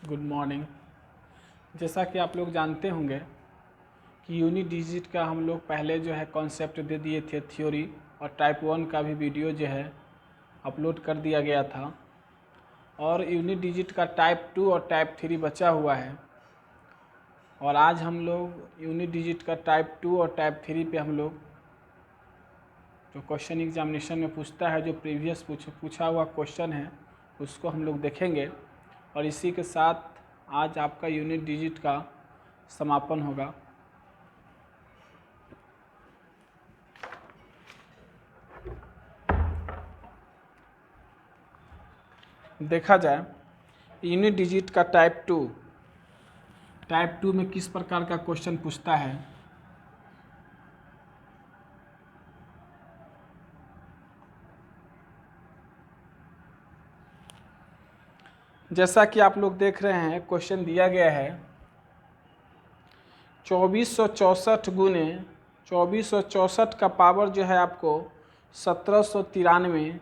Good morning. जैसा कि आप लोग जानते होंगे कि यूनिट डिजिट का हम लोग पहले जो है कॉन्सेप्ट दे दिए थे थ्योरी, और टाइप 1 का भी वीडियो जो है अपलोड कर दिया गया था। और यूनिट डिजिट का टाइप 2 और टाइप 3 बचा हुआ है। और आज हम लोग यूनिट डिजिट का टाइप 2 और टाइप 3 पे हम लोग जो क्वेश्चन एग्जामिनेशन में पूछता है, जो प्रीवियस पूछा हुआ क्वेश्चन है, उसको हम लोग देखेंगे। और इसी के साथ आज आपका यूनिट डिजिट का समापन होगा। देखा जाए यूनिट डिजिट का टाइप 2 में किस प्रकार का क्वेश्चन पूछता है। जैसा कि आप लोग देख रहे हैं, क्वेश्चन दिया गया है 2464 गुने 2464 का पावर जो है आपको 1793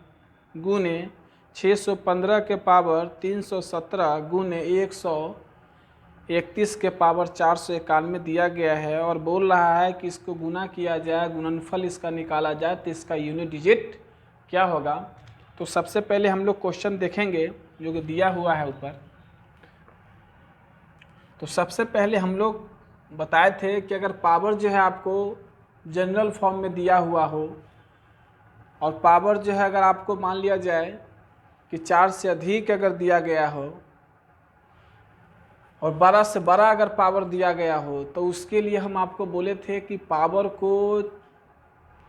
गुने 615 के पावर 317 गुने 131 के पावर 491 दिया गया है। और बोल रहा है कि इसको गुना किया जाए, गुणनफल इसका निकाला जाए तो इसका यूनिट डिजिट क्या होगा। तो सबसे पहले हम लोग क्वेश्चन देखेंगे जो कि दिया हुआ है ऊपर। तो सबसे पहले हम लोग बताए थे कि अगर पावर जो है आपको जनरल फॉर्म में दिया हुआ हो, और पावर जो है अगर आपको मान लिया जाए कि 4 से अधिक अगर दिया गया हो, और 12 से बड़ा अगर पावर दिया गया हो, तो उसके लिए हम आपको बोले थे कि पावर को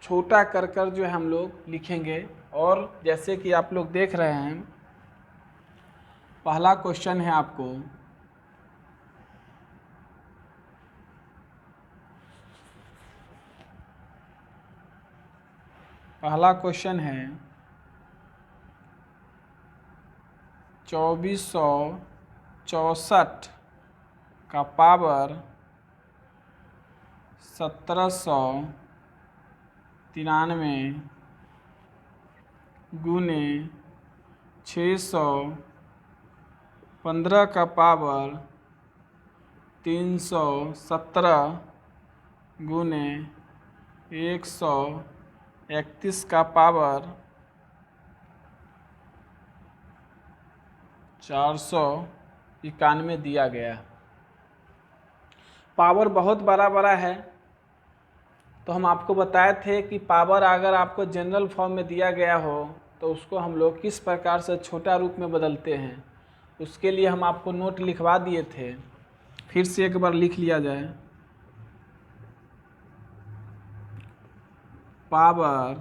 छोटा कर कर जो है हम लोग लिखेंगे। और जैसे कि आप लोग देख रहे हैं, पहला क्वेश्चन है आपको पहला क्वेश्चन है 2464 का पावर 1793 गुने 615 का पावर 317 गुने 131 का पावर 491 दिया गया। पावर बहुत बड़ा बड़ा है, तो हम आपको बताए थे कि पावर अगर आपको जनरल फॉर्म में दिया गया हो तो उसको हम लोग किस प्रकार से छोटा रूप में बदलते हैं। उसके लिए हम आपको नोट लिखवा दिए थे, फिर से एक बार लिख लिया जाए। पावर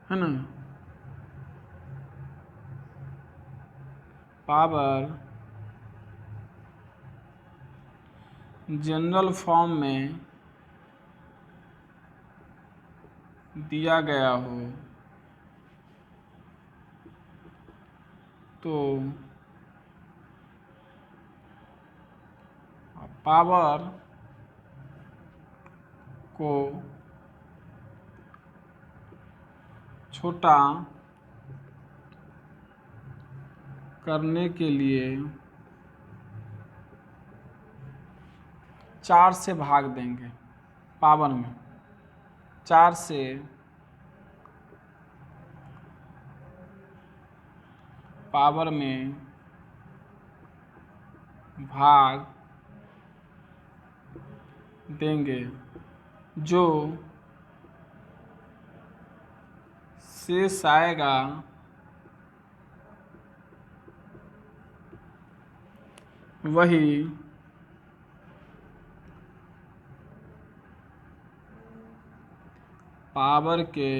है ना, पावर जनरल फॉर्म में दिया गया हो तो पावर को छोटा करने के लिए 4 से भाग देंगे। पावर में 4 से पावर में भाग देंगे, जो शेष आएगा वही पावर के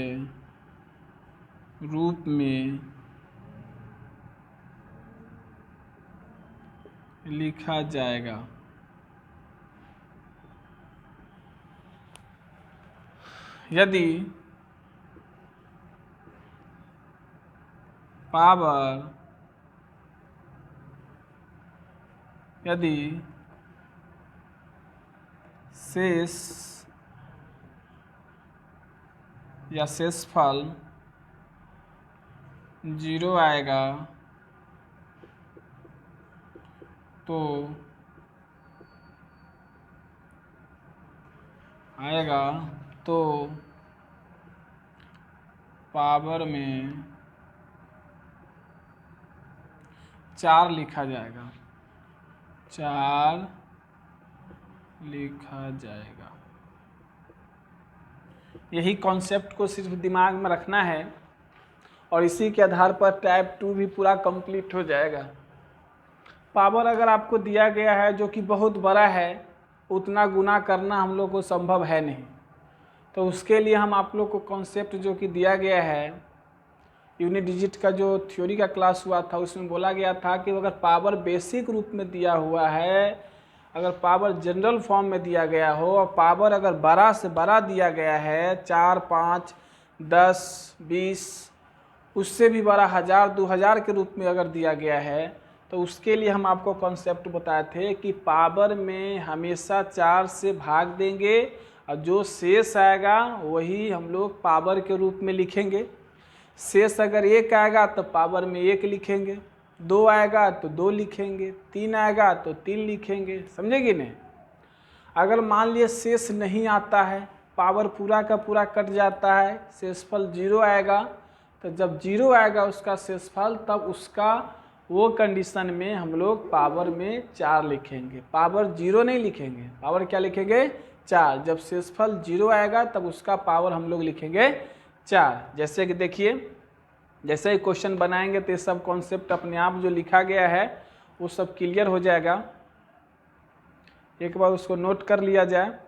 रूप में लिखा जाएगा। यदि पावर शेष या शेषफल 0 आएगा तो पावर में 4 लिखा जाएगा, 4 लिखा जाएगा। यही कॉन्सेप्ट को सिर्फ दिमाग में रखना है और इसी के आधार पर टाइप 2 भी पूरा कंप्लीट हो जाएगा। पावर अगर आपको दिया गया है जो कि बहुत बड़ा है, उतना गुना करना हम लोग को संभव है नहीं, तो उसके लिए हम आप लोग को कॉन्सेप्ट जो कि दिया गया है, यूनिट डिजिट का जो थ्योरी का क्लास हुआ था उसमें बोला गया था कि अगर पावर बेसिक रूप में दिया हुआ है, अगर पावर जनरल फॉर्म में दिया गया हो और पावर अगर बड़ा से बड़ा दिया गया है, 4, 5, 10, 20, उससे भी बड़ा 1000, 2000 के रूप में अगर दिया गया है, तो उसके लिए हम आपको कॉन्सेप्ट बताए थे कि पावर में हमेशा 4 से भाग देंगे और जो शेष आएगा वही हम लोग पावर के रूप में लिखेंगे। शेष अगर 1 आएगा तो पावर में 1 लिखेंगे, 2 आएगा तो 2 लिखेंगे, 3 आएगा तो 3 लिखेंगे, समझे कि नहीं। अगर मान लिए शेष नहीं आता है, पावर पूरा का पूरा कट जाता है, शेषफल 0 आएगा, तो जब 0 आएगा उसका शेषफल, तब उसका वो कंडीशन में हम लोग पावर में 4 लिखेंगे, पावर 0 नहीं लिखेंगे। पावर क्या लिखेंगे? 4। जब शेषफल 0 आएगा तब उसका पावर हम लोग लिखेंगे 4। जैसे कि देखिए, जैसे ही क्वेश्चन बनाएंगे तो ये सब कॉन्सेप्ट अपने आप जो लिखा गया है वो सब क्लियर हो जाएगा। एक बार उसको नोट कर लिया जाए।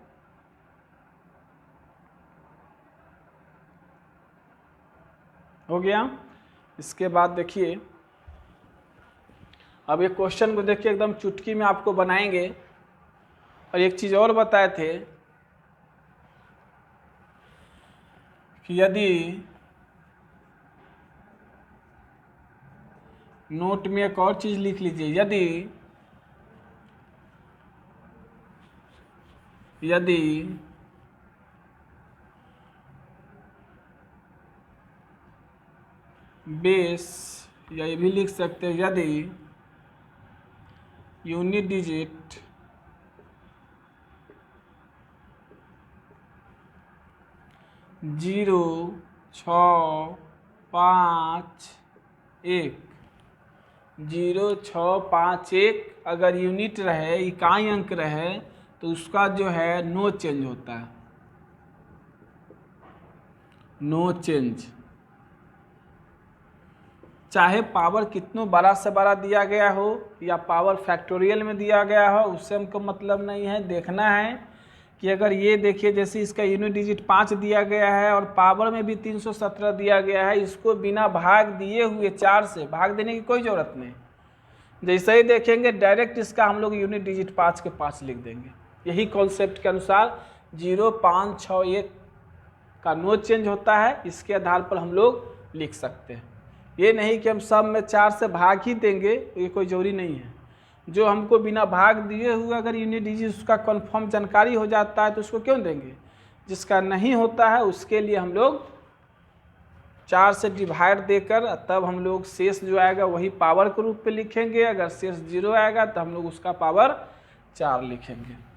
हो गया। इसके बाद देखिए, अब ये क्वेश्चन को देखिए एकदम चुटकी में आपको बनाएंगे। और एक चीज़ और बताए थे कि यदि नोट में एक और चीज़ लिख लीजिए, यदि बेस, या ये भी लिख सकते हैं यदि यूनिट डिजिट जीरो 6 5 1 0 6 5 1 अगर यूनिट रहे, इकाई अंक रहे, तो उसका जो है नो चेंज होता है, नो चेंज। चाहे पावर कितना बड़ा से बड़ा दिया गया हो या पावर फैक्टोरियल में दिया गया हो, उससे हमको मतलब नहीं है। देखना है कि अगर ये देखिए, जैसे इसका यूनिट डिजिट 5 दिया गया है और पावर में भी 317 दिया गया है, इसको बिना भाग दिए हुए 4 से भाग देने की कोई ज़रूरत नहीं। जैसे ही देखेंगे डायरेक्ट इसका हम लोग यूनिट डिजिट 5 के 5 लिख देंगे। यही कॉन्सेप्ट के अनुसार 0 5 6 1 का नो चेंज होता है, इसके आधार पर हम लोग लिख सकते हैं। ये नहीं कि हम सब में 4 से भाग ही देंगे, ये कोई जरूरी नहीं है। जो हमको बिना भाग दिए हुए अगर यूनिट डिजिट उसका कंफर्म जानकारी हो जाता है तो उसको क्यों देंगे। जिसका नहीं होता है उसके लिए हम लोग 4 से डिवाइड देकर तब हम लोग शेष जो आएगा वही पावर के रूप में लिखेंगे। अगर शेष 0 आएगा तो हम लोग उसका पावर 4 लिखेंगे।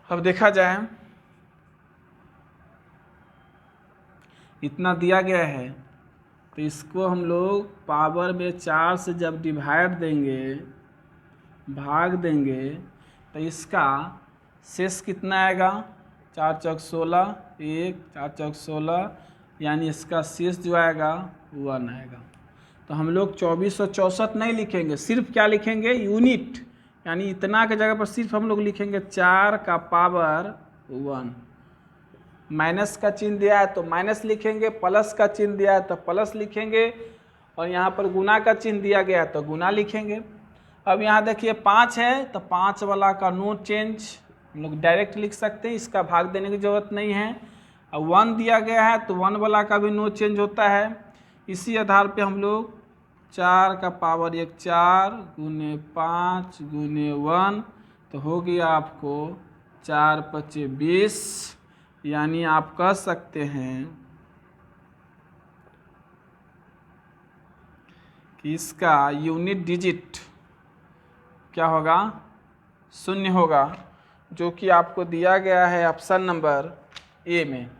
अब देखा जाए, इतना दिया गया है तो इसको हम लोग पावर में 4 से जब डिवाइड देंगे, भाग देंगे, तो इसका शेष कितना आएगा? 4 चौक 16, 1 4 चौक 16, यानी इसका शेष जो आएगा 1 आएगा। तो हम लोग 2464 नहीं लिखेंगे, सिर्फ क्या लिखेंगे? यूनिट, यानी इतना के जगह पर सिर्फ हम लोग लिखेंगे 4 का पावर 1। माइनस का चिन्ह दिया है तो माइनस लिखेंगे, प्लस का चिन्ह दिया है तो प्लस लिखेंगे, और यहाँ पर गुना का चिन्ह दिया गया है तो गुना लिखेंगे। अब यहाँ देखिए 5 है तो 5 वाला का नो चेंज हम लोग डायरेक्ट लिख सकते हैं, इसका भाग देने की ज़रूरत नहीं है। अब 1 दिया गया है तो 1 वाला का भी नो चेंज होता है। इसी आधार पे हम लोग 4 का पावर 1 4 गुने 5 गुने 1 तो हो गया आपको 4 पचे 20। यानी आप कह सकते हैं कि इसका यूनिट डिजिट क्या होगा, 0 होगा, जो कि आपको दिया गया है ऑप्शन नंबर ए में।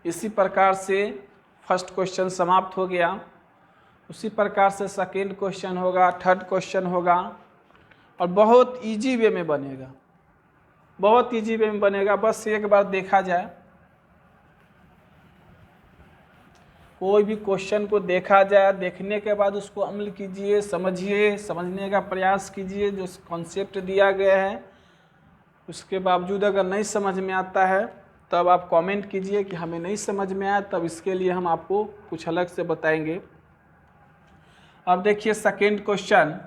इसी प्रकार से फर्स्ट क्वेश्चन समाप्त हो गया। उसी प्रकार से सेकेंड क्वेश्चन होगा, थर्ड क्वेश्चन होगा और बहुत इजी वे में बनेगा, बहुत इजी वे में बनेगा। बस एक बार देखा जाए, कोई भी क्वेश्चन को देखा जाए, देखने के बाद उसको अमल कीजिए, समझिए, समझने का प्रयास कीजिए। जो कॉन्सेप्ट दिया गया है उसके बावजूद अगर नहीं समझ में आता है तब आप कमेंट कीजिए कि हमें नहीं समझ में आया, तब इसके लिए हम आपको कुछ अलग से बताएंगे। अब देखिए सेकेंड क्वेश्चन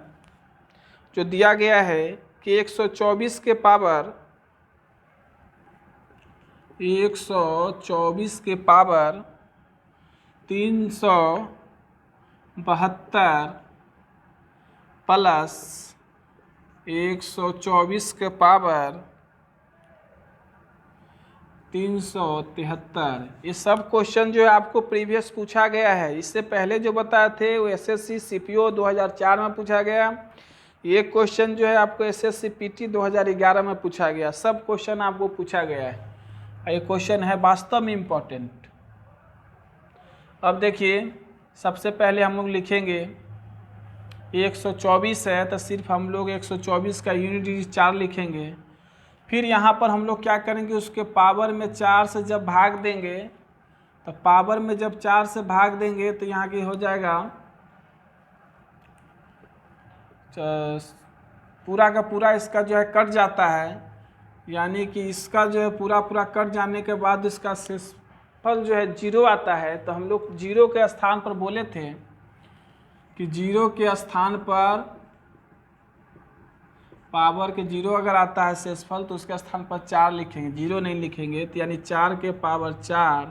जो दिया गया है कि 124 के पावर 372 प्लस 124 के पावर 373, ये सब क्वेश्चन जो है आपको प्रीवियस पूछा गया है। इससे पहले जो बताए थे वो एसएससी सीपीओ 2004 में पूछा गया। ये क्वेश्चन जो है आपको एसएससी पीटी 2011 में पूछा गया। सब क्वेश्चन आपको पूछा गया है। ये क्वेश्चन है वास्तव में इम्पोर्टेंट। अब देखिए, सबसे पहले हम लोग लिखेंगे 124 है तो सिर्फ हम लोग 124 का यूनिट डिजिट 4 लिखेंगे। फिर यहाँ पर हम लोग क्या करेंगे, उसके पावर में 4 से जब भाग देंगे तो पावर में जब 4 से भाग देंगे तो यहाँ की हो जाएगा पूरा का पूरा इसका जो है कट जाता है। यानी कि इसका जो है पूरा कट जाने के बाद इसका शेषफल जो है 0 आता है। तो हम लोग 0 के स्थान पर बोले थे कि 0 के स्थान पर पावर के 0 अगर आता है शेषफल तो उसके स्थान पर 4 लिखेंगे, 0 नहीं लिखेंगे। तो यानी 4 के पावर 4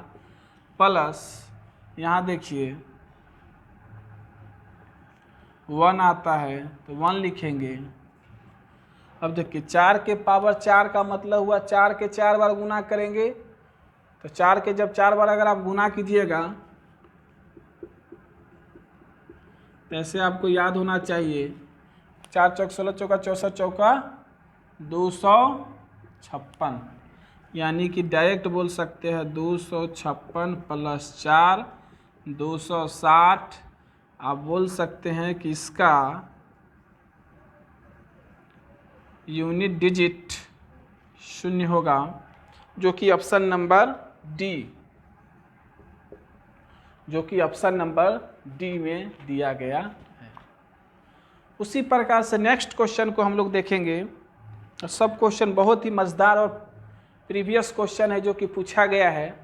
प्लस यहाँ देखिए 1 आता है तो 1 लिखेंगे। अब देखिए 4 के पावर 4 का मतलब हुआ 4 के 4 बार गुना करेंगे। तो 4 के जब 4 बार अगर आप गुना कीजिएगा तो ऐसे आपको याद होना चाहिए 4 चौक 16 चौका 64 चौका 256, यानी कि डायरेक्ट बोल सकते हैं 256 प्लस 4 260। आप बोल सकते हैं कि इसका यूनिट डिजिट 0 होगा, जो कि ऑप्शन नंबर डी, जो कि ऑप्शन नंबर डी में दिया गया है। उसी प्रकार से नेक्स्ट क्वेश्चन को हम लोग देखेंगे। सब क्वेश्चन बहुत ही मज़ेदार और प्रीवियस क्वेश्चन है जो कि पूछा गया है।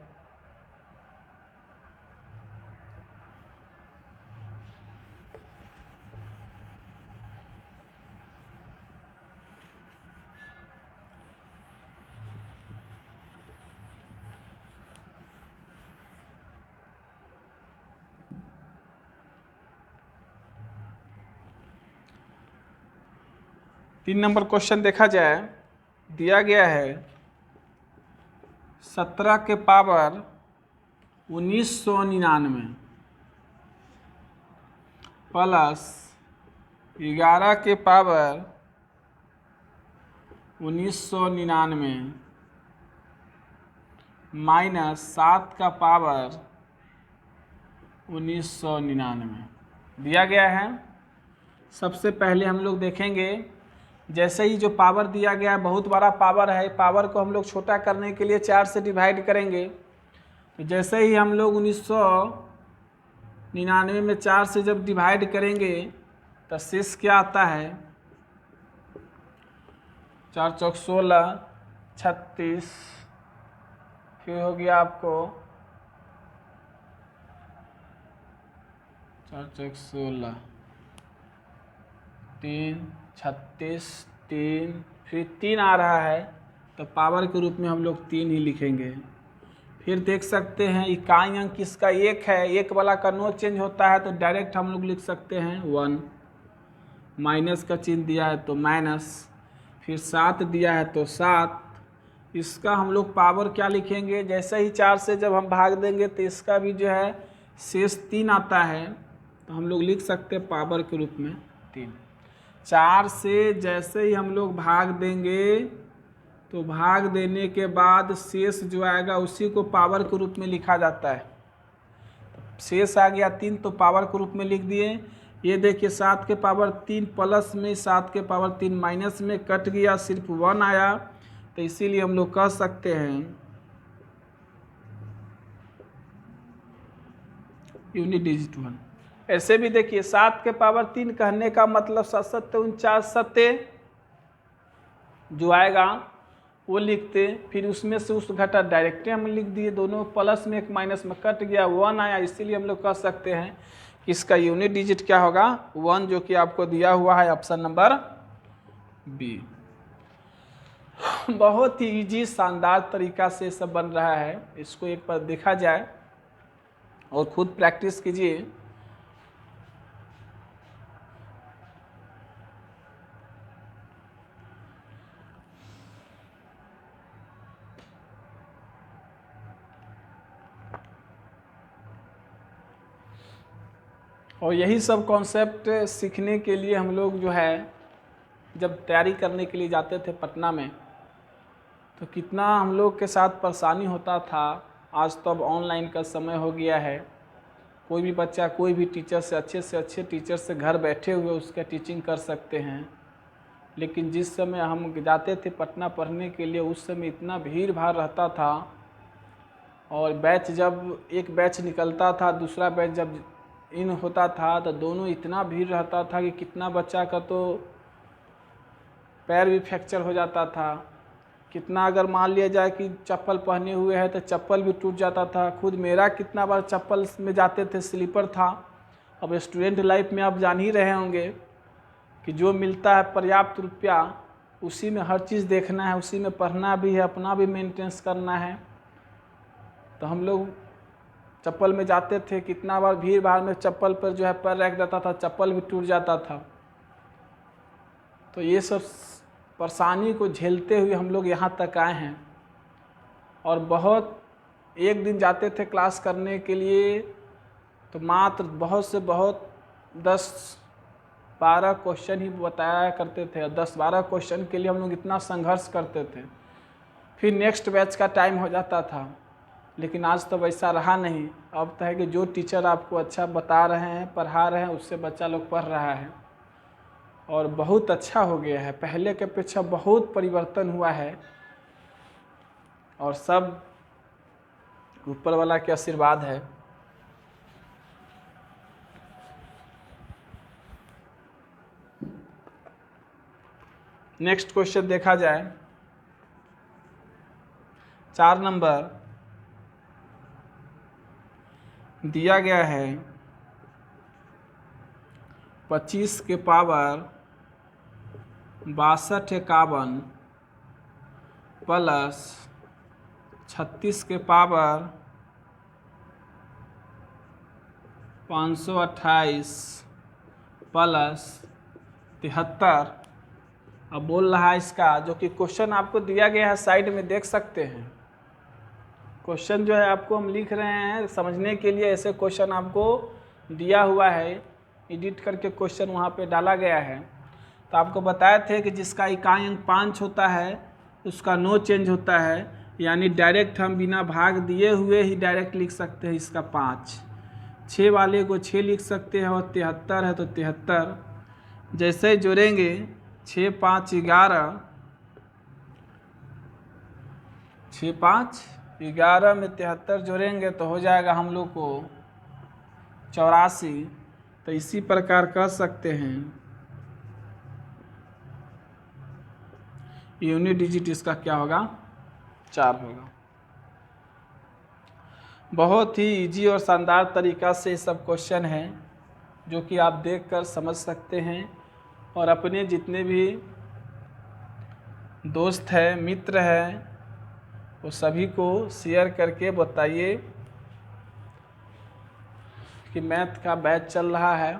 तीन नंबर क्वेश्चन देखा जाए, दिया गया है 17 के पावर 1999 प्लस 11 के पावर 1999 माइनस 7 का पावर 1999 दिया गया है। सबसे पहले हम लोग देखेंगे, जैसे ही जो पावर दिया गया है बहुत बड़ा पावर है, पावर को हम लोग छोटा करने के लिए 4 से डिवाइड करेंगे। तो जैसे ही हम लोग 1999 में 4 से जब डिवाइड करेंगे तो शेष क्या आता है, 4 चौक 16 36, फिर हो गया आपको 4 चौक 16 3 36 3, फिर 3 आ रहा है तो पावर के रूप में हम लोग 3 ही लिखेंगे। फिर देख सकते हैं इकाई अंक किसका 1 है, 1 वाला का नो चेंज होता है तो डायरेक्ट हम लोग लिख सकते हैं 1। माइनस का चिन्ह दिया है तो माइनस, फिर 7 दिया है तो 7। इसका हम लोग पावर क्या लिखेंगे, जैसे ही 4 से जब हम भाग देंगे तो इसका भी जो है शेष 3 आता है, तो हम लोग लिख सकते हैं पावर के रूप में 3। 4 से जैसे ही हम लोग भाग देंगे तो भाग देने के बाद शेष जो आएगा उसी को पावर के रूप में लिखा जाता है। शेष आ गया 3 तो पावर के रूप में लिख दिए। ये देखिए 7 के पावर 3 प्लस में 7 के पावर 3 माइनस में कट गया, सिर्फ 1 आया, तो इसीलिए हम लोग कह सकते हैं यूनिट डिजिट 1। ऐसे भी देखिए 7 के पावर 3 कहने का मतलब 7 सत्ते 49 सत्ते जो आएगा वो लिखते, फिर उसमें से उस घटा डायरेक्ट हम लिख दिए, दोनों प्लस में एक माइनस में कट गया 1 आया, इसीलिए हम लोग कह सकते हैं कि इसका यूनिट डिजिट क्या होगा 1, जो कि आपको दिया हुआ है ऑप्शन नंबर बी। बहुत ही इजी शानदार तरीका से सब बन रहा है, इसको एक बार देखा जाए और खुद प्रैक्टिस कीजिए। और यही सब कॉन्सेप्ट सीखने के लिए हम लोग जो है जब तैयारी करने के लिए जाते थे पटना में तो कितना हम लोग के साथ परेशानी होता था। आज तो अब ऑनलाइन का समय हो गया है, कोई भी बच्चा कोई भी टीचर से अच्छे टीचर से घर बैठे हुए उसका टीचिंग कर सकते हैं। लेकिन जिस समय हम जाते थे पटना पढ़ने के लिए उस समय इतना भीड़ भाड़ रहता था, और बैच जब एक बैच निकलता था दूसरा बैच जब इन होता था तो दोनों इतना भीड़ रहता था कि कितना बच्चा का तो पैर भी फ्रैक्चर हो जाता था, कितना अगर मान लिया जाए कि चप्पल पहने हुए है तो चप्पल भी टूट जाता था। खुद मेरा कितना बार चप्पल में जाते थे, स्लीपर था। अब स्टूडेंट लाइफ में आप जान ही रहे होंगे कि जो मिलता है पर्याप्त रुपया उसी में हर चीज़ देखना है, उसी में पढ़ना भी है, अपना भी मेंटेनेंस करना है। तो हम लोग चप्पल में जाते थे, कितना बार भीड़ भाड़ में चप्पल पर जो है पैर रख देता था, चप्पल भी टूट जाता था। तो ये सब परेशानी को झेलते हुए हम लोग यहाँ तक आए हैं। और बहुत एक दिन जाते थे क्लास करने के लिए तो मात्र बहुत से बहुत 10-12 क्वेश्चन ही बताया करते थे। 10-12 क्वेश्चन के लिए हम लोग इतना संघर्ष करते थे, फिर नेक्स्ट बैच का टाइम हो जाता था। लेकिन आज तो वैसा रहा नहीं। अब तो है कि जो टीचर आपको अच्छा बता रहे हैं, पढ़ा रहे हैं, उससे बच्चा लोग पढ़ रहा है और बहुत अच्छा हो गया है। पहले के अपेक्षा बहुत परिवर्तन हुआ है और सब ऊपर वाला के आशीर्वाद है। नेक्स्ट क्वेश्चन देखा जाए, 4 नंबर दिया गया है 25 के पावर 6251 प्लस 36 के पावर 528 प्लस 73। अब बोल रहा है इसका जो कि क्वेश्चन आपको दिया गया है साइड में देख सकते हैं। क्वेश्चन जो है आपको हम लिख रहे हैं समझने के लिए, ऐसे क्वेश्चन आपको दिया हुआ है, एडिट करके क्वेश्चन वहाँ पे डाला गया है। तो आपको बताए थे कि जिसका इकाई अंक 5 होता है उसका नो चेंज होता है, यानी डायरेक्ट हम बिना भाग दिए हुए ही डायरेक्ट लिख सकते हैं इसका 5। 6 वाले को 6 लिख सकते हैं और 73 है तो 73। जैसे जोड़ेंगे 6 5 11, 6 5 11 में 73 जोड़ेंगे तो हो जाएगा हम लोग को 84। तो इसी प्रकार कर सकते हैं यूनिट डिजिट इसका क्या होगा 4 होगा। बहुत ही इजी और शानदार तरीका से सब क्वेश्चन हैं जो कि आप देखकर समझ सकते हैं और अपने जितने भी दोस्त हैं, मित्र हैं, वो सभी को शेयर करके बताइए कि मैथ का बैच चल रहा है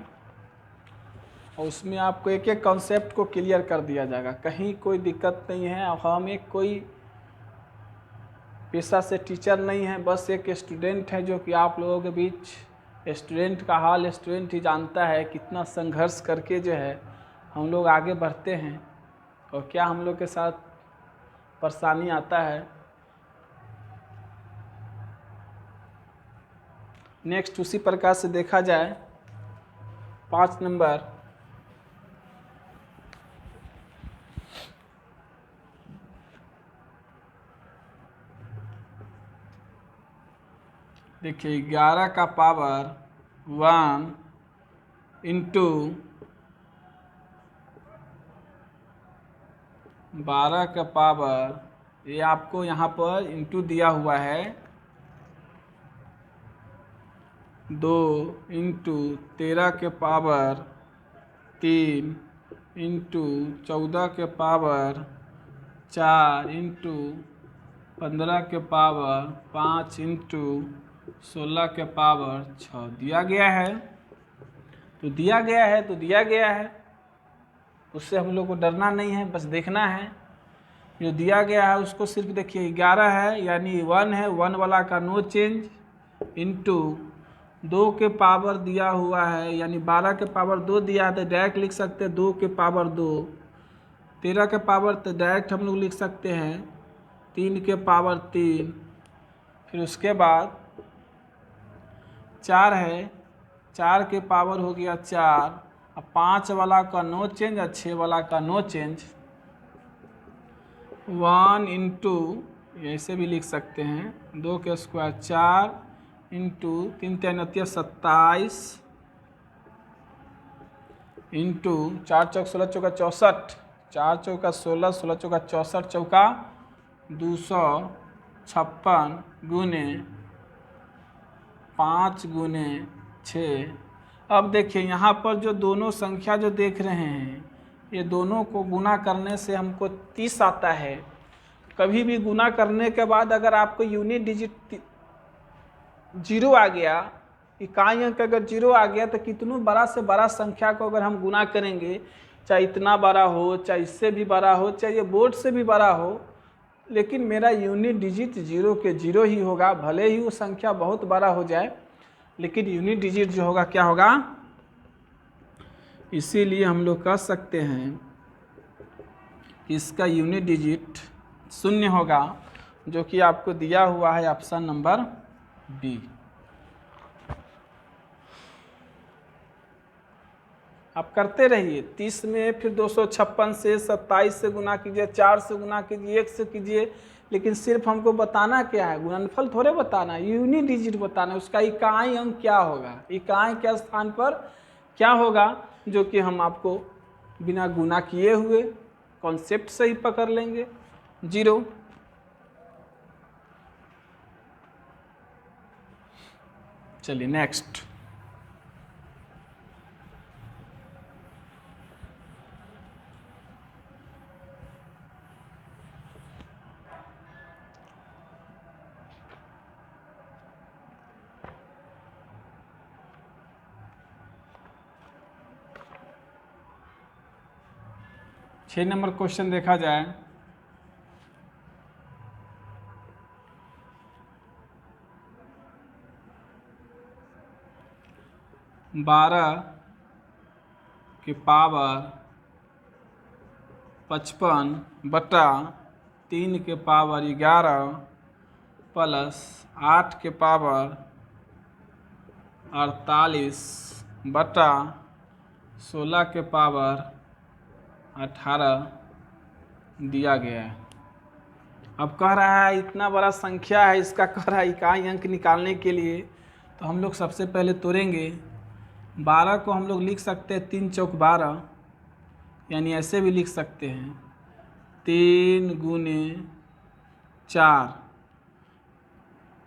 और उसमें आपको एक एक कॉन्सेप्ट को क्लियर कर दिया जाएगा, कहीं कोई दिक्कत नहीं है। और हम एक कोई पेशा से टीचर नहीं है, बस एक स्टूडेंट है जो कि आप लोगों के बीच स्टूडेंट का हाल स्टूडेंट ही जानता है, कितना संघर्ष करके जो है हम लोग आगे बढ़ते हैं और क्या हम लोग के साथ परेशानी आता है। नेक्स्ट उसी प्रकार से देखा जाए 5 नंबर, देखिए 11 का पावर 1 इंटू 12 का पावर, ये आपको यहाँ पर इंटू दिया हुआ है 2 इंटू 13 के पावर 3 इंटू 14 के पावर 4 इंटू 15 के पावर 5 इंटू 16 के पावर 6 दिया गया है। तो दिया गया है तो दिया गया है, उससे हम लोग को डरना नहीं है, बस देखना है। जो दिया गया है उसको सिर्फ देखिए 11 है यानी 1 है, 1 वाला का नो चेंज, इंटू 2 के पावर दिया हुआ है यानी 12 के पावर 2 दिया है तो डायरेक्ट लिख सकते हैं 2 के पावर 2, 13 के पावर तो डायरेक्ट हम लोग लिख सकते हैं 3 के पावर 3, फिर उसके बाद 4 है, 4 के पावर हो गया 4, अब 5 वाला का नो चेंज और 6 वाला का नो चेंज, 1 इंटू ऐसे भी लिख सकते हैं 2 के स्क्वायर 4 इंटू 3 3 27 इंटू 4 चौक 16 चौका 64, 4 चौका 16 16 चौका 64 चौका 256 गुने 5 गुने 6। अब देखिए यहाँ पर जो दोनों संख्या जो देख रहे हैं ये दोनों को गुना करने से हमको 30 आता है। कभी भी गुना करने के बाद अगर आपको यूनिट डिजिट 0 आ गया, इकाई अंक अगर 0 आ गया तो कितनों बड़ा से बड़ा संख्या को अगर हम गुना करेंगे, चाहे इतना बड़ा हो, चाहे इससे भी बड़ा हो, चाहे ये बोर्ड से भी बड़ा हो, लेकिन मेरा यूनिट डिजिट 0 के 0 ही होगा। भले ही वो संख्या बहुत बड़ा हो जाए लेकिन यूनिट डिजिट जो होगा क्या होगा। इसीलिए हम लोग कह सकते हैं कि इसका यूनिट डिजिट 0 होगा, जो कि आपको दिया हुआ है ऑप्शन नंबर बी। आप करते रहिए 30 में, फिर 256 से 27 से गुना कीजिए, 4 से गुना कीजिए, 1 से कीजिए, लेकिन सिर्फ हमको बताना क्या है, गुणनफल थोड़े बताना, यूनिट डिजिट बताना, उसका इकाई अंक क्या होगा, इकाई के स्थान पर क्या होगा, जो कि हम आपको बिना गुना किए हुए कॉन्सेप्ट से ही पकड़ लेंगे 0। चलिए नेक्स्ट, छः नंबर क्वेश्चन देखा जाए। बारह के पावर 55 बटा 3 के पावर 11 प्लस 8 के पावर 48 बटा 16 के पावर 18 दिया गया है। अब कह रहा है इतना बड़ा संख्या है, इसका कह रहा है इकाई अंक निकालने के लिए, तो हम लोग सबसे पहले तोड़ेंगे। 12 को हम लोग लिख सकते हैं 3 चौक 12, यानी ऐसे भी लिख सकते हैं 3 गुने 4,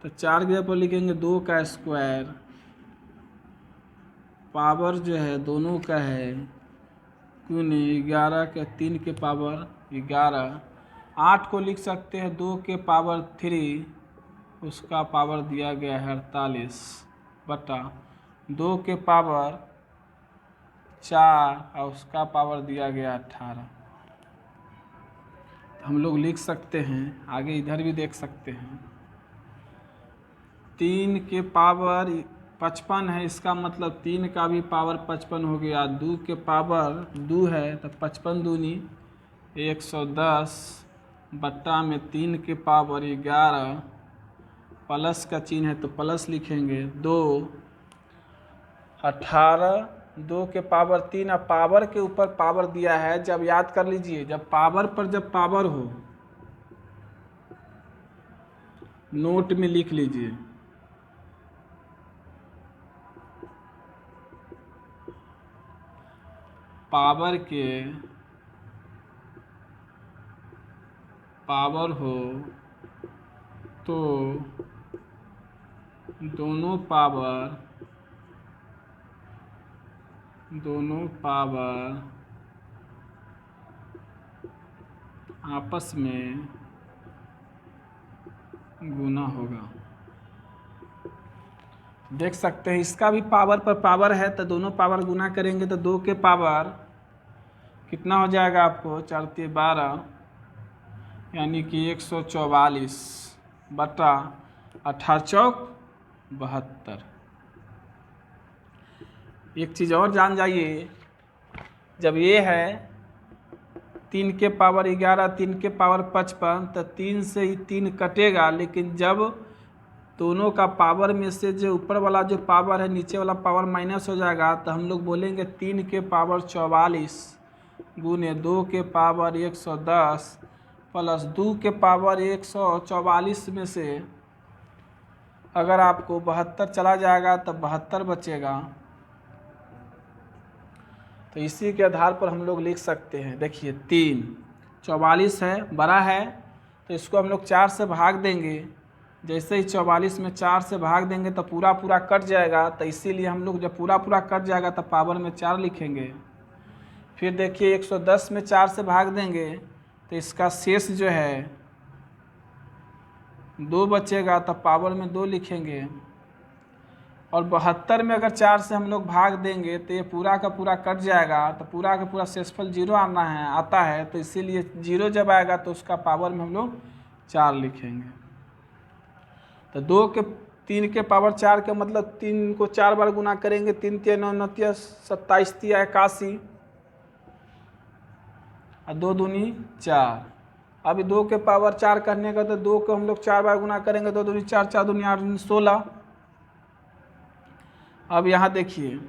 तो 4 के ऊपर लिखेंगे 2 का स्क्वायर, पावर जो है दोनों का है, गुने 11 के 3 के पावर 11, 8 को लिख सकते हैं 2 के पावर 3, उसका पावर दिया गया है 48 बटा 2 के पावर 4 और उसका पावर दिया गया 18। हम लोग लिख सकते हैं, आगे इधर भी देख सकते हैं, 3 के पावर 55 है, इसका मतलब 3 का भी पावर 55 हो गया। 2 के पावर 2 है तो 55 दूनी 110 बट्टा में 3 के पावर 11, प्लस का चिन्ह है तो प्लस लिखेंगे 2, 18, 2 के पावर 3। अब पावर के ऊपर पावर दिया है, जब याद कर लीजिए, जब पावर पर जब पावर हो नोट में लिख लीजिए, पावर के पावर हो तो दोनों पावर आपस में गुना होगा। देख सकते हैं इसका भी पावर पर पावर है तो दोनों पावर गुना करेंगे तो 2 के पावर कितना हो जाएगा आपको 4 × 12 यानी कि 144 बटा 18 चौक 72। एक चीज़ और जान जाइए, जब ये है 3 के पावर 11, 3 के पावर 55 तो 3 से ही 3 कटेगा, लेकिन जब दोनों का पावर में से जो ऊपर वाला जो पावर है नीचे वाला पावर माइनस हो जाएगा तो हम लोग बोलेंगे 3 के पावर 44 गुने 2 के पावर 110 प्लस 2 के पावर 144 में से अगर आपको 72 चला जाएगा तो 72 बचेगा। तो इसी के आधार पर हम लोग लिख सकते हैं, देखिए 3 44 है, बड़ा है तो इसको हम लोग 4 से भाग देंगे। जैसे ही 44 में 4 से भाग देंगे तो पूरा पूरा कट जाएगा, तो इसीलिए हम लोग जब पूरा पूरा कट जाएगा तो पावर में 4 लिखेंगे। फिर देखिए 110 में 4 से भाग देंगे तो इसका शेष जो है 2 बचेगा, तो पावर में 2 लिखेंगे। और 72 में अगर 4 से हम लोग भाग देंगे तो ये पूरा का पूरा कट जाएगा, तो पूरा का पूरा शेषफल 0 आता है, तो इसीलिए 0 जब आएगा तो उसका पावर में हम लोग 4 लिखेंगे। तो 3 के पावर 4 का मतलब 3 को 4 बार गुना करेंगे, 3 × 9 = 27, 3 × 81 और 2 दूनी 4। अभी 2 के पावर 4 करने का तो 2 को हम लोग 4 बार गुना करेंगे, 2 दूनी 4, 4 दूनी 8, 16। अब यहाँ देखिए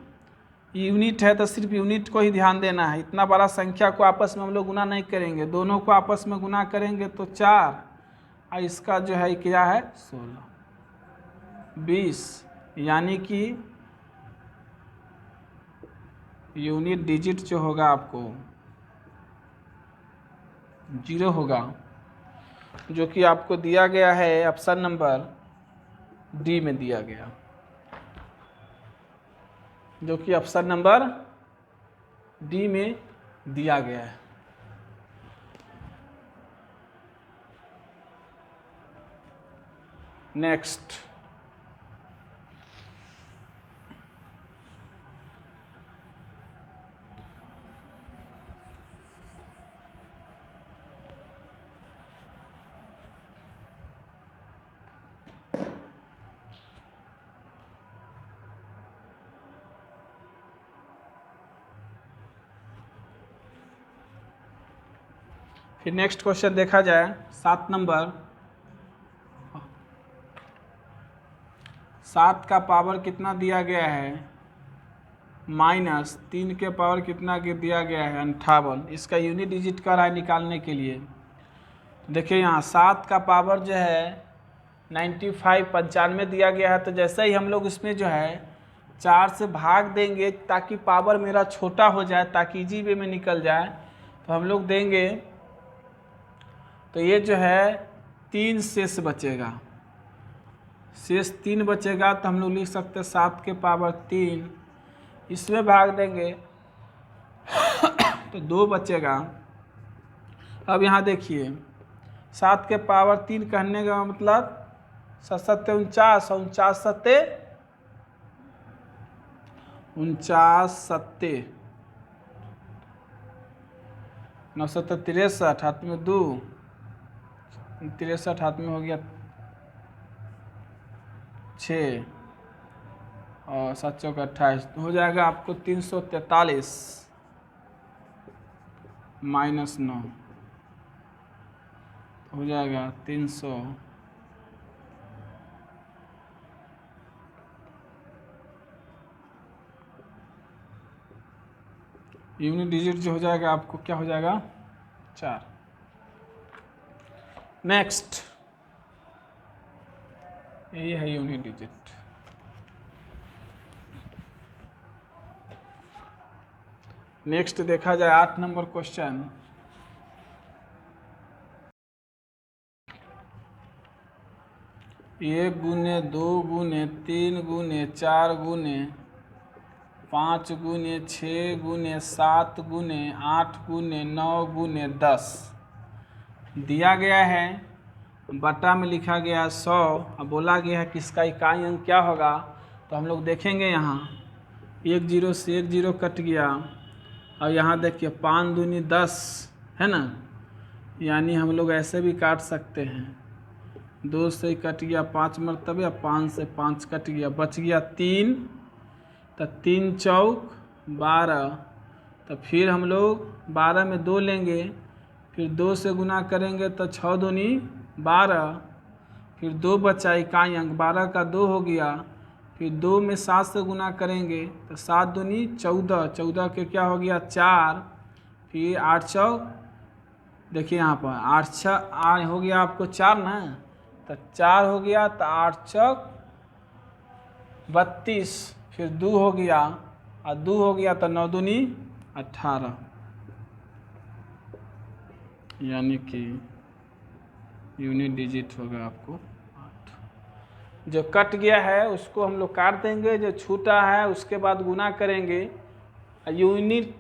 यूनिट है तो सिर्फ यूनिट को ही ध्यान देना है, इतना बड़ा संख्या को आपस में हम लोग गुना नहीं करेंगे, दोनों को आपस में गुना करेंगे तो 4 और इसका जो है क्या है 16, 20, यानी कि यूनिट डिजिट जो होगा आपको 0 होगा, जो कि आपको दिया गया है ऑप्शन नंबर डी में दिया गया, जो कि ऑप्शन नंबर डी में दिया गया है। नेक्स्ट फिर नेक्स्ट क्वेश्चन देखा जाए 7 नंबर। 7 का पावर कितना दिया गया है -3 के पावर कितना के दिया गया है 58। इसका यूनिट डिजिट कर रहा है निकालने के लिए। देखिए यहाँ 7 का पावर जो है 95 दिया गया है, तो जैसे ही हम लोग इसमें जो है 4 से भाग देंगे ताकि पावर मेरा छोटा हो जाए, ताकि इजी वे में निकल जाए, तो हम लोग देंगे तो ये जो है 3 शेष बचेगा, शेष 3 बचेगा, तो हम लोग लिख सकते हैं 7 के पावर 3, इसमें भाग देंगे तो 2 बचेगा। अब यहाँ देखिए 7 के पावर 3 कहने का मतलब 7 49, 49 सत्ते 49 सत्ते 9 सत्ते 63, हाथ में 2 63, हाथ में हो गया 6 और 7 चौक 28, हो जाएगा आपको 343 माइनस 9 हो जाएगा 300। यूनिट डिजिट जो हो जाएगा आपको क्या हो जाएगा 4। नेक्स्ट, ये है यूनिट डिजिट। नेक्स्ट देखा जाए 8 नंबर क्वेश्चन। एक गुने 2 गुने 3 गुने 4 गुने 5 गुने 6 गुने 7 गुने 8 गुने 9 गुने 10 दिया गया है, बटा में लिखा गया 100। अब बोला गया है कि इसका इकाई अंक क्या होगा, तो हम लोग देखेंगे यहाँ 1 0 से 1 0 कट गया, और यहाँ देखिए 5 दूनी 10 है ना, यानी हम लोग ऐसे भी काट सकते हैं, 2 से कट गया 5 मरतबे, 5 से 5 कट गया, बच गया 3, तो 3 चौक 12, तो फिर हम लोग 12 में 2 लेंगे, फिर 2 से गुना करेंगे तो 6 दूनी 12, फिर 2 बचा इकाई अंक, 12 का 2 हो गया, फिर 2 में 7 से गुना करेंगे तो 7 दूनी 14, 14 के क्या हो गया 4, फिर 8 चौक देखिए यहाँ पर 8 6 हो गया आपको 4 ना, तो 4 हो गया, तो 8 चौक 32, फिर 2 हो गया, और 2 हो गया तो 9 दूनी 18, यानी कि यूनिट डिजिट होगा आपको 8। जो कट गया है उसको हम लोग काट देंगे, जो छूटा है उसके बाद गुना करेंगे, यूनिट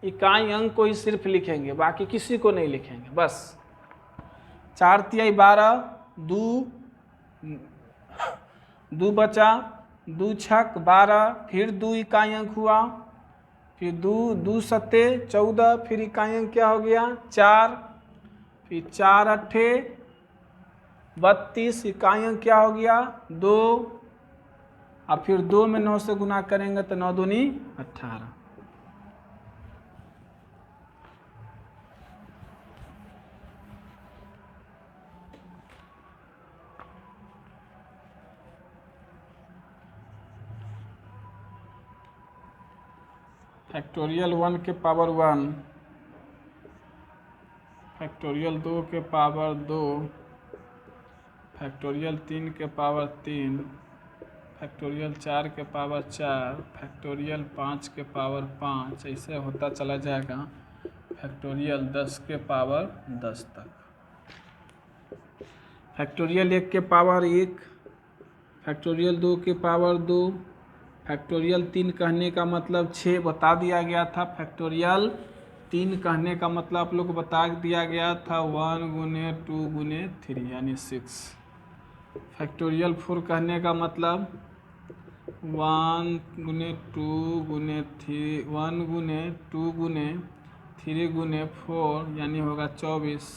इकाई अंक को ही सिर्फ लिखेंगे, बाकी किसी को नहीं लिखेंगे। बस 4 तिहाई 12, 2 बचा, 2 छक 12, फिर 2 इकाई अंक हुआ, फिर 2 सत्ते 14, फिर इकाई अंक क्या हो गया 4, फिर 4 अट्ठे 32, इकाई अंक क्या हो गया 2, और फिर 2 में 9 से गुना करेंगे तो 9 दूनी 18। फैक्टोरियल 1 के पावर 1, फैक्टोरियल 2 के पावर 2, फैक्टोरियल 3 के पावर 3, फैक्टोरियल 4 के पावर 4, फैक्टोरियल 5 के पावर 5, ऐसे होता चला जाएगा फैक्टोरियल 10 के पावर 10 तक। फैक्टोरियल 1 के पावर 1, फैक्टोरियल 2 के पावर 2, फैक्टोरियल 3 कहने का मतलब 6 बता दिया गया था, फैक्टोरियल 3 कहने का मतलब आप लोग को बता दिया गया था 1 गुने 2 गुने 3 यानी 6। फैक्टोरियल 4 कहने का मतलब 1 गुने 2 गुने 3, 1 गुने 2 गुने 3 गुने 4 यानी होगा 24,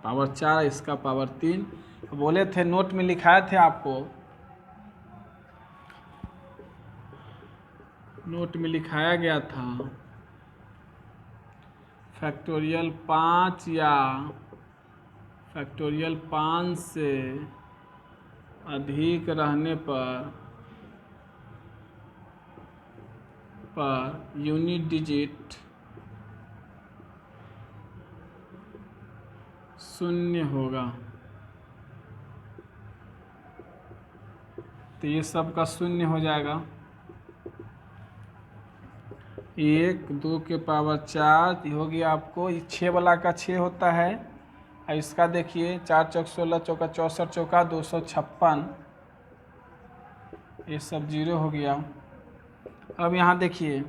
पावर 4, इसका पावर 3। बोले थे नोट में लिखाए थे आपको, नोट में लिखाया गया था फैक्टोरियल 5 या फैक्टोरियल 5 से अधिक रहने पर यूनिट डिजिट 0 होगा, तो ये सब का 0 हो जाएगा। 1 2 के पावर 4 हो गया आपको, ये 6 वाला का 6 होता है, और इसका देखिए 4 चौक 16 चौका 64 चौका 256, ये सब 0 हो गया। अब यहाँ देखिए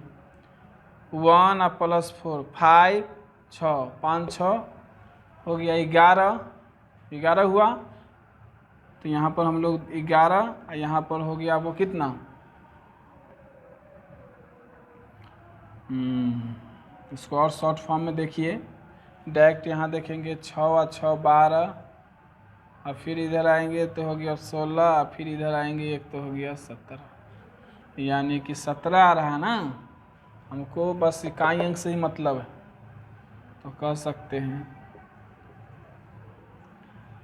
1 और +4 5 छः, 5 6 हो गया 11, 11 हुआ। तो यहाँ पर हम लोग 11 और यहाँ पर हो गया वो कितना, इसको और शॉर्ट फॉर्म में देखिए। डायरेक्ट यहाँ देखेंगे 6 और 6 12, और फिर इधर आएंगे तो हो गया 16, और फिर इधर आएंगे एक तो हो गया 17, यानी कि 17 आ रहा है ना। हमको बस इकाई अंक से ही मतलब है, तो कह सकते हैं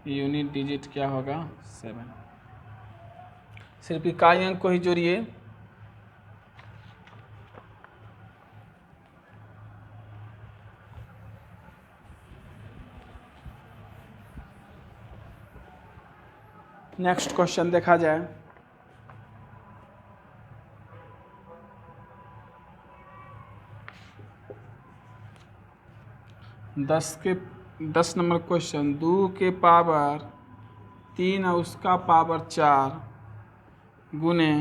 यूनिट डिजिट क्या होगा 7। सिर्फ इकाई अंक को ही जोड़िए। नेक्स्ट क्वेश्चन देखा जाए। दस नंबर क्वेश्चन, 2 के पावर 3 और उसका पावर 4 गुने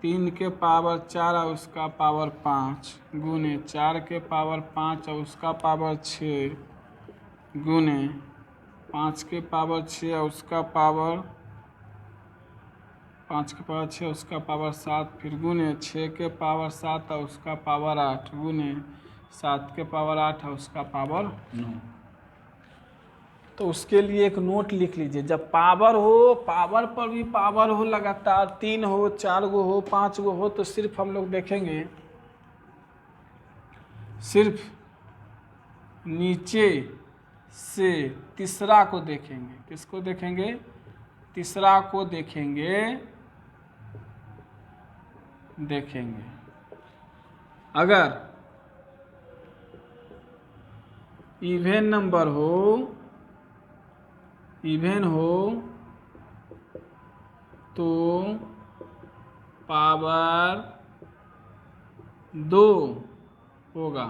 3 के पावर 4 और उसका पावर 5 गुने 4 के पावर 5 और उसका पावर 6 गुने 5 के पावर 6 और उसका पावर 5 के पावर 6 उसका पावर 7, फिर गुने 6 के पावर 7 और उसका पावर 8 गुने 7 के पावर 8 और उसका पावर 9। तो उसके लिए एक नोट लिख लीजिए। जब पावर हो, पावर पर भी पावर हो लगातार, 3 हो 4 गो हो 5 गो हो, तो सिर्फ हम लोग देखेंगे, सिर्फ नीचे से तीसरा को देखेंगे। किसको देखेंगे, तीसरा को देखेंगे। अगर इवेन नंबर हो, इवेन हो तो पावर 2 होगा,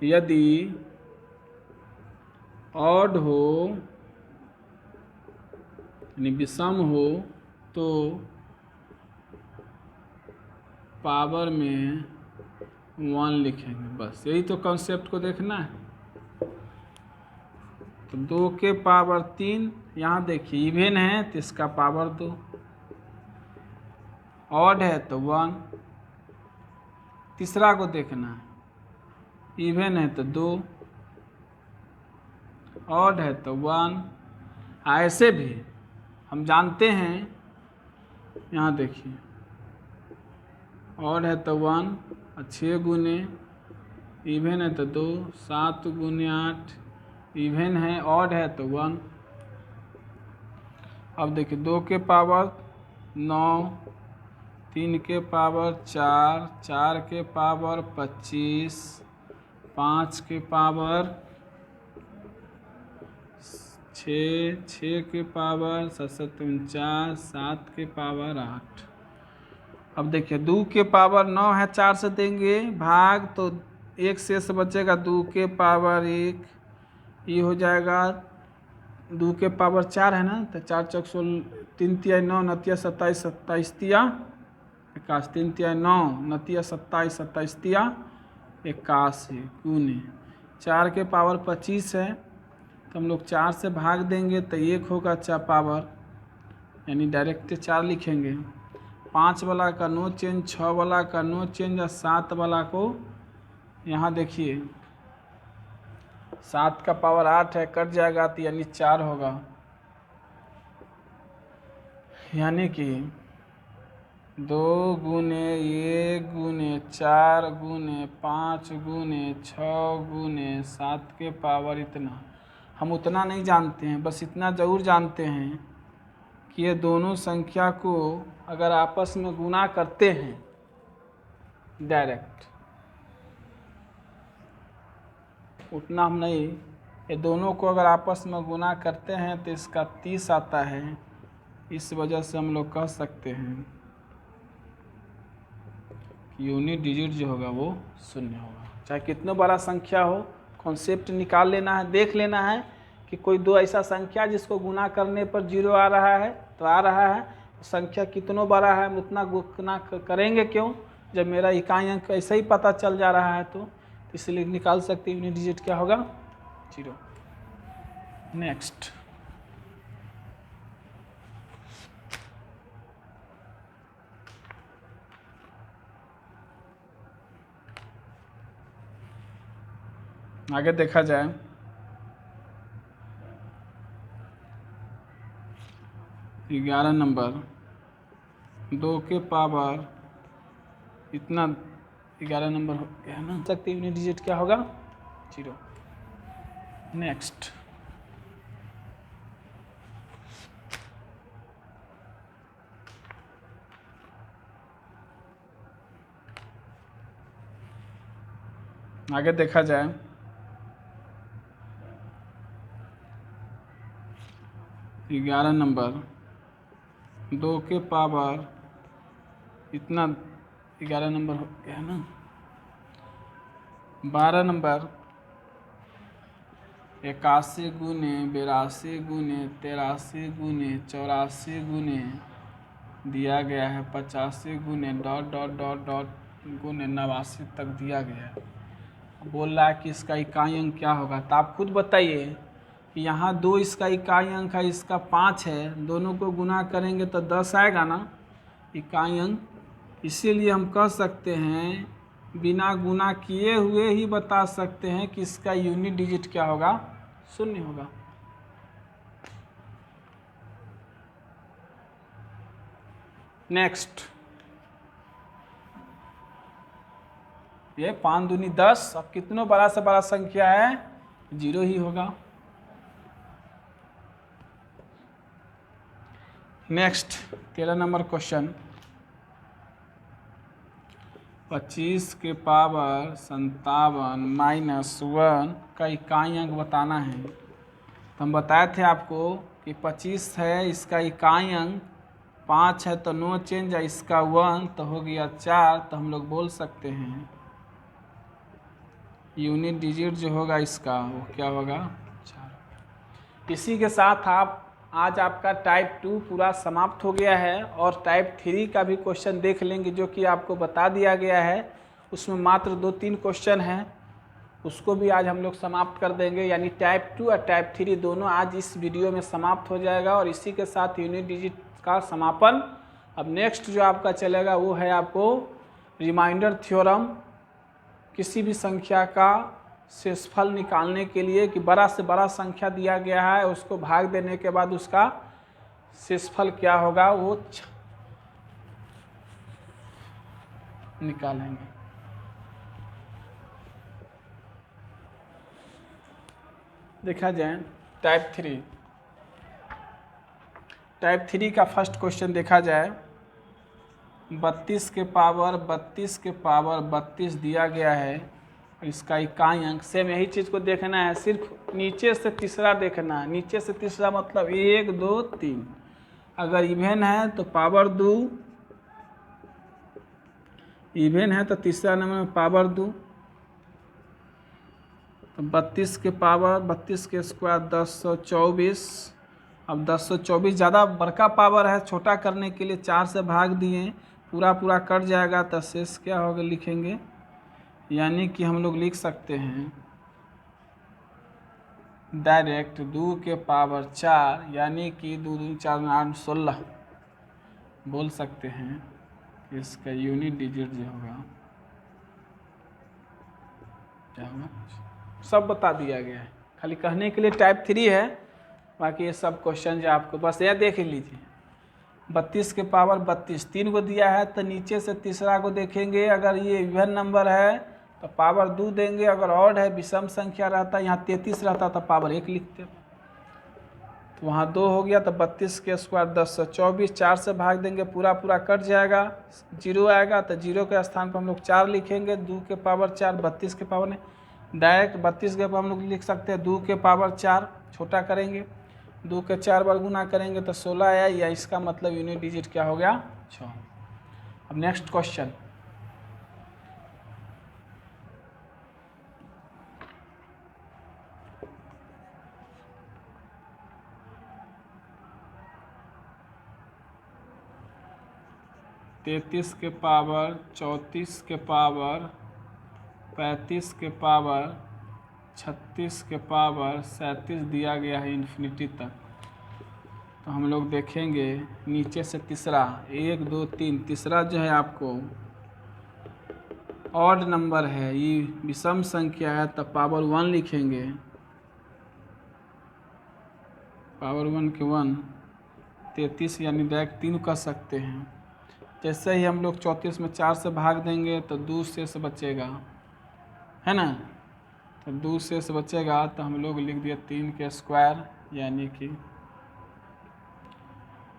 यदि ऑड हो यानी विषम हो तो पावर में 1 लिखेंगे। बस यही तो कॉन्सेप्ट को देखना है। तो 2 के पावर 3, यहाँ देखिए इवेन है तो इसका पावर 2, ऑड है तो 1। तीसरा को देखना है, इवेन है तो 2, ऑड है तो 1। ऐसे भी हम जानते हैं, यहाँ देखिए ऑड है तो 1 और 6 गुने, इवेन है तो 2, 7 गुने 8, इवेन है ऑड है तो 1। अब देखिए 2 के पावर 9, 3 के पावर 4, 4 के पावर 25, 5 के पावर 6, 6 के पावर 7 49, 7 के पावर 8। अब देखिए 2 के पावर 9 है, 4 से देंगे भाग तो 1 शेष बचेगा, 2 के पावर 1, ये हो जाएगा 2 के पावर 4 है ना, तो 4 चौक 16, 3 तिया 9, 9 तिया 27, 27 तिया 81, 3 तिया 9, 9 तिया 27, 27 तिया 81 गुने 4 के पावर 25 है, तो हम लोग 4 से भाग देंगे तो 1 होगा अच्छा पावर, यानी डायरेक्ट 4 लिखेंगे। 5 वाला का नो चेंज, 6 वाला का नो चेंज, और 7 वाला को यहाँ देखिए 7 का पावर 8 है, कट जाएगा तो यानी 4 होगा, यानी कि 2 गुने 1 गुने 4 गुने 5 गुने 6 गुने 7 के पावर इतना। हम उतना नहीं जानते हैं, बस इतना ज़रूर जानते हैं कि ये दोनों संख्या को अगर आपस में गुना करते हैं डायरेक्ट, उतना हम नहीं, ये दोनों को अगर आपस में गुना करते हैं तो इसका 30 आता है। इस वजह से हम लोग कह सकते हैं कि यूनिट डिजिट जो होगा वो 0 होगा। चाहे कितना बड़ा संख्या हो, कॉन्सेप्ट निकाल लेना है, देख लेना है कि कोई दो ऐसा संख्या जिसको गुना करने पर 0 आ रहा है तो आ रहा है, संख्या कितना बड़ा है हम उतना गुना करेंगे क्यों, जब मेरा इकाई अंक ऐसे ही पता चल जा रहा है तो इसलिए निकाल सकते हैं यूनिट डिजिट क्या होगा 0। नेक्स्ट, आगे देखा जाए। 11 नंबर 2 के पावर इतना 11 नंबर हो गया ना, सकते यूनिट डिजिट क्या होगा 0। नेक्स्ट, आगे देखा जाए। 11 नंबर 2 के पावर इतना 11 नंबर हो गया ना, 12 नंबर 81 गुने 82 गुने 83 गुने 84 गुने दिया गया है 85 गुने डॉट डॉट डॉट डॉट गुने 89 तक दिया गया है। बोल रहा है कि इसका इकाई अंक क्या होगा, तो आप खुद बताइए कि यहाँ 2 इसका इकाई अंक है, इसका 5 है, दोनों को गुना करेंगे तो 10 आएगा ना इकाई अंक। इसीलिए हम कह सकते हैं बिना गुना किए हुए ही बता सकते हैं कि इसका यूनिट डिजिट क्या होगा 0 होगा। नेक्स्ट, ये 5 दूनी 10, अब कितनों बड़ा से बड़ा संख्या है 0 ही होगा। नेक्स्ट 13 नंबर क्वेश्चन, 25 के पावर 57 माइनस 1 का इकाई अंक बताना है। तो हम बताए थे आपको कि 25 है, इसका इकाई अंक 5 है तो नो चेंज है, इसका 1 तो हो गया 4, तो हम लोग बोल सकते हैं यूनिट डिजिट जो होगा इसका वो क्या होगा 4। इसी के साथ आज आपका टाइप 2 पूरा समाप्त हो गया है और टाइप 3 का भी क्वेश्चन देख लेंगे जो कि आपको बता दिया गया है। उसमें मात्र 2-3 क्वेश्चन हैं, उसको भी आज हम लोग समाप्त कर देंगे। यानी टाइप 2 और टाइप 3 दोनों आज इस वीडियो में समाप्त हो जाएगा और इसी के साथ यूनिट डिजिट का समापन। अब नेक्स्ट जो आपका चलेगा वो है आपको रिमाइंडर थ्योरम, किसी भी संख्या का शेषफल निकालने के लिए कि बड़ा से बड़ा संख्या दिया गया है उसको भाग देने के बाद उसका शेषफल क्या होगा वो निकालेंगे। देखा जाए टाइप 3 का फर्स्ट क्वेश्चन देखा जाए। 32 के पावर 32 दिया गया है, इसका इकाई अंक सेम यही चीज़ को देखना है, सिर्फ नीचे से तीसरा देखना है। नीचे से तीसरा मतलब 1 2 3, अगर इवेन है तो पावर 2, इवेन है तो तीसरा नंबर में पावर 2, तो 32 के पावर 32 के स्क्वायर 1024। अब 1024 ज़्यादा बड़का पावर है, छोटा करने के लिए 4 से भाग दिए, पूरा पूरा कट जाएगा तो शेष क्या होगा लिखेंगे। यानी कि हम लोग लिख सकते हैं डायरेक्ट 2 के पावर 4, यानी कि 2 2 4 8 16 बोल सकते हैं। इसका यूनिट डिजिट जो होगा क्या होगा सब बता दिया गया है, खाली कहने के लिए टाइप 3 है। बाकी ये सब क्वेश्चन जो आपको बस यह देख लीजिए। 32 के पावर 32 3 को दिया है तो नीचे से तीसरा को देखेंगे, अगर ये इवन नंबर है तो पावर 2 देंगे, अगर ऑड है विषम संख्या रहता यहाँ 33 रहता तो पावर 1 लिखते, तो वहाँ 2 हो गया। तो 32 के स्क्वायर 1024, 4 से भाग देंगे पूरा पूरा कट जाएगा, 0 आएगा तो 0 के स्थान पर हम लोग 4 लिखेंगे। 2 के पावर 4 32 के पावर ने डायरेक्ट 32 के पावर हम लोग लिख सकते हैं 2 के पावर 4, छोटा करेंगे 2 के 4 बार गुना करेंगे तो 16 आया, या इसका मतलब यूनिट डिजिट क्या हो गया 6। अब नेक्स्ट क्वेश्चन, 33 के पावर 34 के पावर 35 के पावर 36 के पावर 37 दिया गया है इन्फिनिटी तक। तो हम लोग देखेंगे नीचे से तीसरा 1 2 3, तीसरा जो है आपको ऑड नंबर है, ये विषम संख्या है, तब पावर 1 लिखेंगे। पावर 1 के 1 33 यानी डायरेक्ट 3 कर सकते हैं। जैसे ही हम लोग 34 में 4 से भाग देंगे तो 2 शेष बचेगा, है ना। तो 2 शेष बचेगा तो हम लोग लिख दिया 3 के स्क्वायर, यानी कि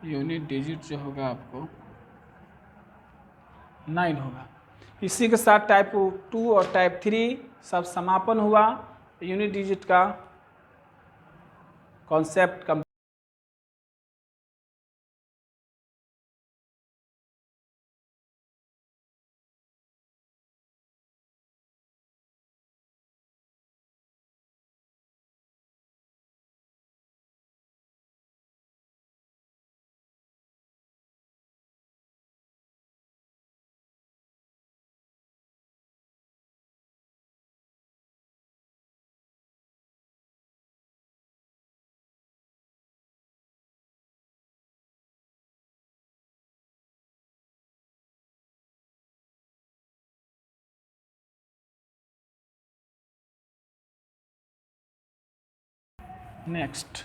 यूनिट डिजिट जो होगा आपको 9 होगा। इसी के साथ टाइप 2 और टाइप 3 सब समापन हुआ। यूनिट डिजिट का कॉन्सेप्ट नेक्स्ट।